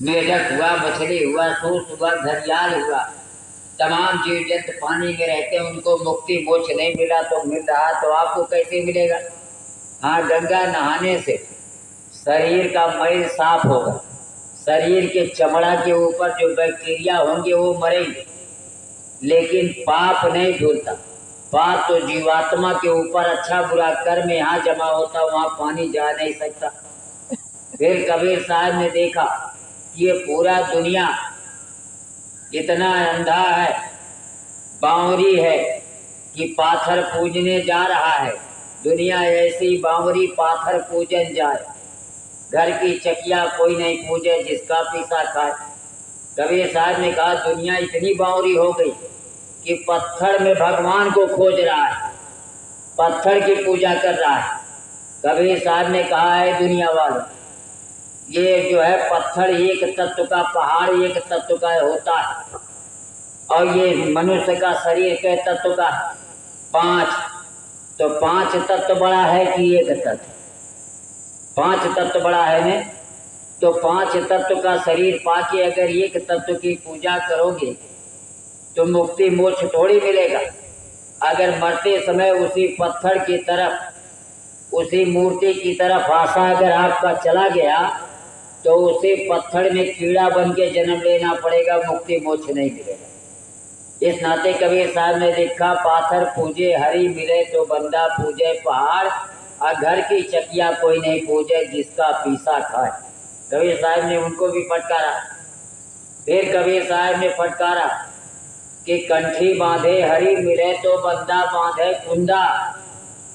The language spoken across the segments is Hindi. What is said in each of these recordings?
मेढक हुआ, मछली हुआ, सूस हुआ, घड़ियाल हुआ, तमाम जीव जंतु पानी में रहते हैं, उनको मुक्ति मोक्ष नहीं मिला तो मिल रहा, तो आपको कैसे मिलेगा? हाँ, गंगा नहाने से शरीर का मैल साफ होगा, शरीर के चमड़ा के ऊपर जो बैक्टीरिया होंगे वो मरेंगे, लेकिन पाप नहीं धुलता। पाप तो जीवात्मा के ऊपर अच्छा बुरा कर्म यहाँ जमा होता, वहाँ पानी जा नहीं सकता। फिर कबीर साहब ने देखा कि ये पूरा दुनिया इतना अंधा है, बावरी है कि पाथर पूजने जा रहा है। दुनिया ऐसी बावरी पाथर पूजन जाए, घर की चकिया कोई नहीं पूजे जिसका पीसा खाए। कबीर साहब ने कहा दुनिया इतनी बावरी हो गई कि पत्थर में भगवान को खोज रहा है, पत्थर की पूजा कर रहा है। कबीर साहब ने कहा है दुनिया वालों, ये जो है पत्थर एक तत्व का, पहाड़ एक तत्व का होता है, और ये मनुष्य का शरीर के तत्व का 5, तो 5 तत्व बड़ा है कि एक तत्व? 5 तत्व बड़ा है ने, तो 5 तत्व का शरीर पाके अगर एक तत्व की पूजा करोगे तो मुक्ति मोक्ष थोड़ी मिलेगा। अगर मरते समय उसी पत्थर की तरफ, उसी मूर्ति की तरफ आशा अगर आपका चला गया तो उसी पत्थर में कीड़ा बन के जन्म लेना पड़ेगा, मुक्ति मोक्ष नहीं मिलेगा। इस नाते कबीर साहब ने लिखा, पाथर पूजे हरि मिले तो बंदा पूजे पहाड़, और घर की चकिया कोई नहीं पूजे जिसका पीसा खाए। कबीर साहब ने उनको भी फटकारा। फिर कबीर साहब ने फटकारा कि कंठी बांधे हरि मिले तो बंदा बांधे कुंदा,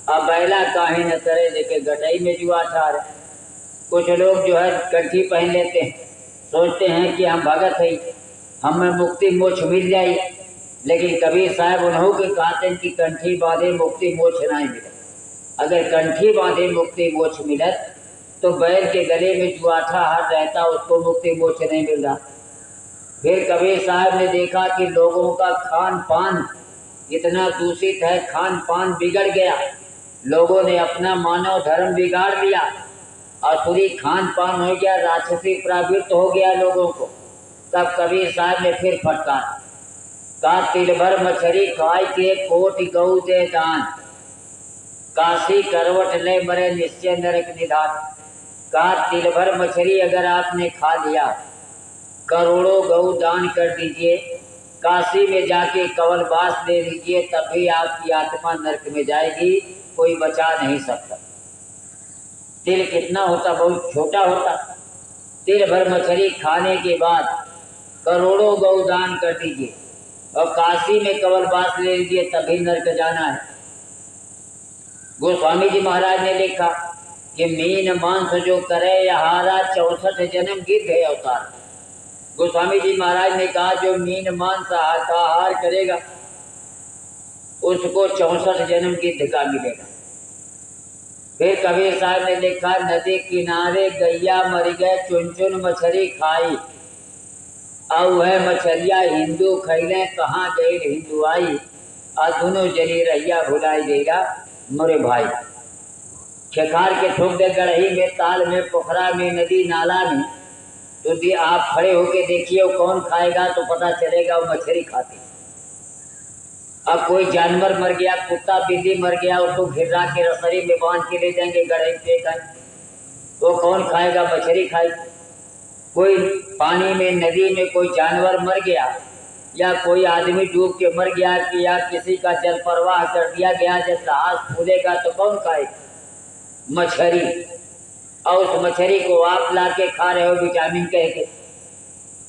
अब बैला काहे न करे देखे गटाई में जुआ ठार। कुछ लोग जो है कंठी पहन लेते हैं, सोचते हैं कि हम भगत है, हमें मुक्ति मोक्ष मिल जाए, लेकिन कबीर साहब उन्हों के कहते हैं कि कंठी बांधे मुक्ति मोक्ष नहीं मिले। अगर कंठी बांधे मुक्ति मोक्ष मिले तो बैल के गले में जुआठा हाथ रहता, उसको मुक्ति मोक्ष नहीं मिल रहा। फिर कबीर साहब ने देखा कि लोगों का खान पान इतना दूषित है, खान पान बिगड़ गया, लोगों ने अपना मानव धर्म बिगाड़ लिया, असुरी खान पान हो गया, राक्षसी प्रवृत्त हो गया लोगों को। तब कबीर साहब ने फिर फटकारा, का तिल भर मछली खाई के कोटि गऊ दे दान, काशी करवट ले मरे निश्चय नरक निधान। का तिल भर मछली अगर आपने खा लिया, करोड़ों गऊ दान कर दीजिए, काशी में जाके कवलवास ले लीजिए, तभी आपकी आत्मा नरक में जाएगी, कोई बचा नहीं सकता। तिल कितना होता? बहुत छोटा होता। तिल भर मछली खाने के बाद करोड़ों गौ दान कर दीजिए और काशी में कवलवास ले लीजिए, तभी नरक जाना है। गोस्वामी जी महाराज ने लिखा कि मीन मांस जो करे यहारा 64 जन्म गिद्ध है अवतार। गोस्वामी जी महाराज ने कहा जो मीन मांस का आहार करेगा उसको 64 जन्म गिद्ध का मिलेगा। फिर कबीर साहब ने लिखा, नदी किनारे गैया मर गए चुन चुन मछली खाई, अब वह मछलिया हिंदू खैले कहाँ गई हिंदू आई, और दोनों जली रहिया भुलाई गईला मोरे भाई। खेखार के ठोक दे गढ़ही में, ताल में, पोखरा में, नदी नाला में, तो आप खड़े होके देखिए वो कौन खाएगा तो पता चलेगा वो मछली खाती। अब कोई जानवर मर गया, कुत्ता बिल्ली मर गया, उसको घिरा के रसरी में बांध के ले जाएंगे, गढ़े पे वो कौन खाएगा? मछली खाएगी। कोई पानी में, नदी में कोई जानवर मर गया या कोई आदमी डूब के मर गया कि या किसी का जल प्रवाह कर दिया गया, जब जहाज फूलेगा तो कौन खाएगा? मछली। और उस मछली को आप ला के खा रहे हो विटामिन कह के,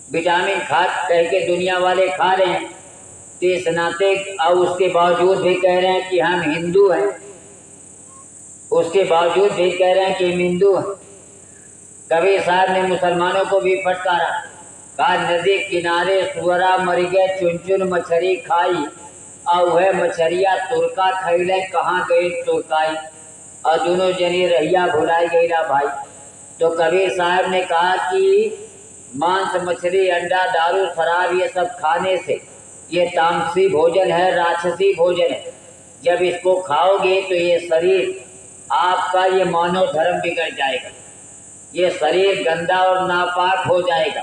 विटामिन खा कह के दुनिया वाले खा रहे हैं, तो इस नाते और उसके बावजूद भी कह रहे हैं कि हम हिंदू हैं, उसके बावजूद भी कह रहे हैं कि हम हिंदू हैं। कबीर साहब ने मुसलमानों को भी फटकारा, कहा नदी किनारे सुअरा मर गए चुन चुन मछली खाई, और वह मछलिया तुर्का खैले कहाँ गई तुर्काई, और दोनों जनी रहिया भुलाई गई ना भाई। तो कबीर साहब ने कहा कि मांस मछली अंडा दारू शराब ये सब खाने से ये तामसी भोजन है, राक्षसी भोजन है। जब इसको खाओगे तो ये शरीर आपका ये मानव धर्म बिगड़ जाएगा, ये शरीर गंदा और नापाक हो जाएगा।